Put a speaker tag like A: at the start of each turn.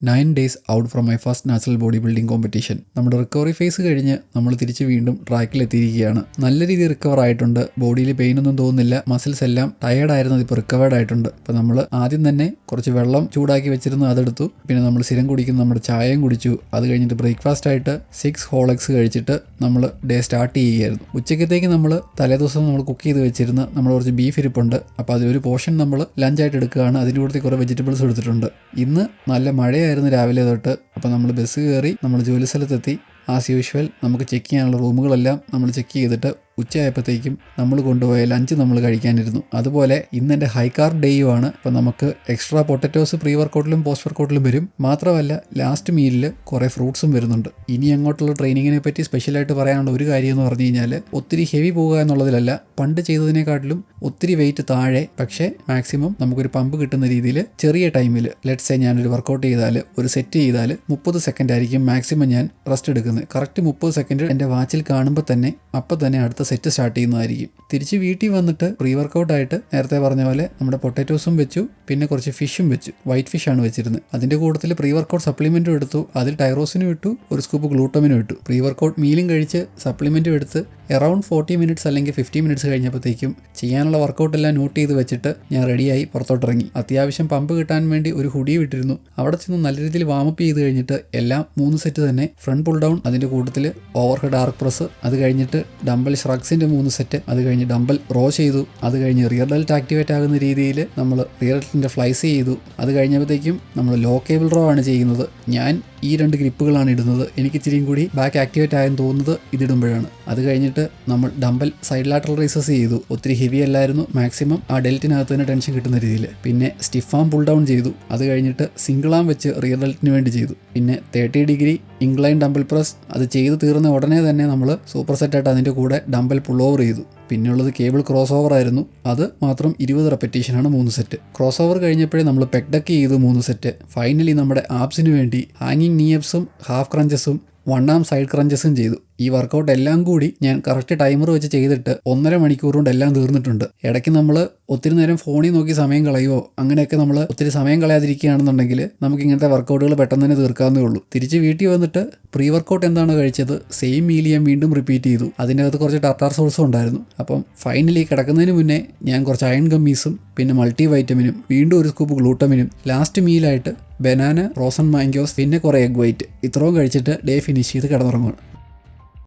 A: 9 days out from my first natural body building competition. നമ്മുടെ recovery phase കഴിഞ്ഞ് നമ്മൾ തിരിച്ച് വീണ്ടും ട്രാക്കിലെത്തിയിരിക്കുകയാണ്. നല്ല രീതിയിൽ റിക്കവർ ആയിട്ടുണ്ട്. ബോഡിയിൽ പെയിൻ ഒന്നും തോന്നുന്നില്ല. മസിൽസ് എല്ലാം ടയേർഡ് ആയിരുന്നത് ഇപ്പോൾ റിക്കവേർഡ് ആയിട്ടുണ്ട്. അപ്പോൾ നമ്മൾ ആദ്യം തന്നെ കുറച്ച് വെള്ളം ചൂടാക്കി വെച്ചിരുന്നു, അതെടുത്തു. പിന്നെ നമ്മൾ സ്ഥിരം കുടിക്കുന്ന നമ്മുടെ ചായയും കുടിച്ചു. അത് കഴിഞ്ഞിട്ട് ബ്രേക്ക്ഫാസ്റ്റ് ആയിട്ട് 6 ഹോൾ എഗ്സ് കഴിച്ചിട്ട് നമ്മൾ ഡേ സ്റ്റാർട്ട് ചെയ്യുകയായിരുന്നു. ഉച്ചക്കത്തേക്ക് നമ്മൾ തലേദിവസം നമ്മൾ കുക്ക് ചെയ്ത് വെച്ചിരുന്ന നമ്മൾ കുറച്ച് ബീഫ് ഇരിപ്പുണ്ട്. അപ്പോൾ അതിലൊരു പോർഷൻ നമ്മൾ ലഞ്ചായിട്ട് എടുക്കുകയാണ്. അതിൻ്റെ കൂടെ കുറേ വെജിറ്റബിൾസ് എടുത്തിട്ടുണ്ട്. ഇന്ന് നല്ല മഴയായിരുന്നു രാവിലെ തൊട്ട്. അപ്പോൾ നമ്മൾ ബസ് കയറി നമ്മൾ ജോലി സ്ഥലത്തെത്തി. ആസ് യൂഷ്വൽ നമുക്ക് ചെക്ക് ചെയ്യാനുള്ള റൂമുകളെല്ലാം നമ്മൾ ചെക്ക് ചെയ്തിട്ട് ഉച്ചയായപ്പോഴത്തേക്കും നമ്മൾ കൊണ്ടുപോയ ലഞ്ച് നമ്മൾ കഴിക്കാനിരുന്നു. അതുപോലെ ഇന്ന് എൻ്റെ ഹൈ കാർബ് ഡേയുമാണ്. അപ്പോൾ നമുക്ക് എക്സ്ട്രാ പൊട്ടറ്റോസ് പ്രീ വർക്കൗട്ടിലും പോസ്റ്റ് വർക്കൗട്ടിലും വരും. മാത്രമല്ല ലാസ്റ്റ് മീലിൽ കുറേ ഫ്രൂട്ട്സും വരുന്നുണ്ട്. ഇനി അങ്ങോട്ടുള്ള ട്രെയിനിങ്ങിനെ പറ്റി സ്പെഷ്യലായിട്ട് പറയാനുള്ള ഒരു കാര്യം എന്ന് പറഞ്ഞു കഴിഞ്ഞാൽ ഒത്തിരി ഹെവി പോകുക എന്നുള്ളതിലല്ല, പണ്ട് ചെയ്തതിനെക്കാട്ടിലും ഒത്തിരി വെയിറ്റ് താഴെ, പക്ഷേ മാക്സിമം നമുക്കൊരു പമ്പ് കിട്ടുന്ന രീതിയിൽ ചെറിയ ടൈമിൽ ലെറ്റ്സ് സേ ഞാനൊരു വർക്കൗട്ട് ചെയ്താൽ ഒരു സെറ്റ് ചെയ്താൽ 30 സെക്കൻഡ് ആയിരിക്കും മാക്സിമം ഞാൻ റെസ്റ്റ് എടുക്കുന്നത്. കറക്റ്റ് 30 സെക്കൻഡ് എൻ്റെ വാച്ചിൽ കാണുമ്പോൾ തന്നെ അപ്പം തന്നെ അടുത്ത സെറ്റ് സ്റ്റാർട്ട് ചെയ്യുന്നതായിരിക്കും. തിരിച്ച് വീട്ടിൽ വന്നിട്ട് പ്രീ വർക്കൗട്ടായിട്ട് നേരത്തെ പറഞ്ഞ പോലെ നമ്മുടെ പൊട്ടാറ്റോസും വെച്ചു, പിന്നെ കുറച്ച് ഫിഷും വെച്ചു. വൈറ്റ് ഫിഷാണ് വെച്ചിരുന്നത്. അതിൻ്റെ കൂട്ടത്തിൽ പ്രീ വർക്കൗട്ട് സപ്ലിമെൻറ്റും എടുത്തു. അതിൽ ടൈറോസിനും ഇട്ടു, ഒരു സ്കൂപ്പ് ഗ്ലൂട്ടമിനും ഇട്ടു. പ്രീ വർക്കൗട്ട് മീലും കഴിച്ച് സപ്ലിമെൻറ്റും എടുത്ത് അറൗണ്ട് 40 മിനിറ്റ്സ് അല്ലെങ്കിൽ 50 മിനിറ്റ്സ് കഴിഞ്ഞപ്പോഴത്തേക്കും ചെയ്യാനുള്ള വർക്കൗട്ടെല്ലാം നോട്ട് ചെയ്ത് വെച്ചിട്ട് ഞാൻ റെഡിയായി പുറത്തോട്ടിറങ്ങി. അത്യാവശ്യം പമ്പ് കിട്ടാൻ വേണ്ടി ഒരു ഹുഡി വിട്ടിരുന്നു. അവിടെ ചെന്ന് നല്ല രീതിയിൽ വാമപ്പ് ചെയ്ത് കഴിഞ്ഞിട്ട് എല്ലാം 3 സെറ്റ് തന്നെ. ഫ്രണ്ട് പുൾ ഡൗൺ, അതിൻ്റെ കൂട്ടത്തിൽ ഓവർഹെഡ് ആർക്ക് പ്രസ്, അത് കഴിഞ്ഞിട്ട് ഡംബൽ ഷ്രഗ്സിൻ്റെ 3 സെറ്റ്, അത് കഴിഞ്ഞ് ഡംബൽ റോ ചെയ്തു, അത് കഴിഞ്ഞ് റിയർ ഡെൽറ്റ് ആക്ടിവേറ്റ് ആകുന്ന രീതിയിൽ നമ്മൾ റിയർ ഡെൽറ്റിൻ്റെ ഫ്ലൈസ് ചെയ്തു. അത് കഴിഞ്ഞപ്പോഴത്തേക്കും നമ്മൾ ലോ കേബിൾ റോ ആണ് ചെയ്യുന്നത്. ഞാൻ ഈ 2 ഗ്രിപ്പുകളാണ് ഇടുന്നത്. എനിക്ക് ഇച്ചിരിയും കൂടി ബാക്ക് ആക്ടിവേറ്റ് ആയെന്ന് തോന്നുന്നത് ഇതിടുമ്പോഴാണ്. അത് കഴിഞ്ഞിട്ട് നമ്മൾ ഡംബൽ സൈഡ് ലാറ്ററൽ റൈസസ് ചെയ്തു. ഒത്തിരി ഹെവി അല്ലായിരുന്നു, മാക്സിമം ആ ഡെൽറ്റിനകത്ത് തന്നെ ടെൻഷൻ കിട്ടുന്ന രീതിയിൽ. പിന്നെ സ്റ്റിഫ് ആം പുൾ ഡൗൺ ചെയ്തു. അത് കഴിഞ്ഞിട്ട് സിംഗിൾ ആം വെച്ച് റിയർ ഡെൽറ്റിന് വേണ്ടി ചെയ്തു. പിന്നെ 30 ഡിഗ്രി ഇൻക്ലൈൻ ഡംബൽ പ്രസ്, അത് ചെയ്ത് തീർന്ന ഉടനെ തന്നെ നമ്മൾ സൂപ്പർ സെറ്റായിട്ട് അതിൻ്റെ കൂടെ ഡംബൽ പുൾ ഓവർ ചെയ്തു. പിന്നെയുള്ളത് കേബിൾ ക്രോസ് ഓവർ ആയിരുന്നു. അത് മാത്രം 20 റെപ്പറ്റീഷനാണ് 3 സെറ്റ്. ക്രോസ് ഓവർ കഴിഞ്ഞപ്പോഴേ നമ്മൾ പെക്ഡക്ക് ചെയ്തു 3 സെറ്റ്. ഫൈനലി നമ്മുടെ ആപ്സിന് വേണ്ടി ഹാങ്ങിങ് നീ അപ്സും ഹാഫ് ക്രഞ്ചസും 1 ആം സൈഡ് ക്രഞ്ചസും ചെയ്തു. ഈ വർക്കൗട്ട് എല്ലാം കൂടി ഞാൻ കറക്റ്റ് ടൈമർ വെച്ച് ചെയ്തിട്ട് 1.5 മണിക്കൂർ കൊണ്ട് എല്ലാം തീർന്നിട്ടുണ്ട്. ഇടയ്ക്ക് നമ്മൾ ഒത്തിരി നേരം ഫോണിൽ നോക്കി സമയം കളയുമോ, അങ്ങനെയൊക്കെ നമ്മൾ ഒത്തിരി സമയം കളയാതിരിക്കുകയാണെന്നുണ്ടെങ്കിൽ നമുക്ക് ഇങ്ങനത്തെ വർക്കൗട്ടുകൾ പെട്ടെന്ന് തന്നെ തീർക്കാവുന്നേ ഉള്ളൂ. തിരിച്ച് വീട്ടിൽ വന്നിട്ട് പ്രീ വർക്കൗട്ട് എന്താണ് കഴിച്ചത്, സെയിം മീൽ ഞാൻ വീണ്ടും റിപ്പീറ്റ് ചെയ്തു. അതിൻ്റെ അകത്ത് കുറച്ച് ടാർട്ടാർ സോഴ്സും ഉണ്ടായിരുന്നു. അപ്പം ഫൈനലി കിടക്കുന്നതിന് മുന്നേ ഞാൻ കുറച്ച് അയൺ ഗമ്മീസും പിന്നെ മൾട്ടി വൈറ്റമിനും വീണ്ടും ഒരു സ്കൂപ്പ് ഗ്ലൂട്ടമിനും ലാസ്റ്റ് മീലായിട്ട് ബനാന, ഫ്രോസൺ മാംഗോസ്, പിന്നെ കുറേ എഗ് വൈറ്റ്, ഇത്രയും കഴിച്ചിട്ട് ഡേ ഫിനിഷ് ചെയ്ത് കിടന്നുറങ്ങുകയാണ്.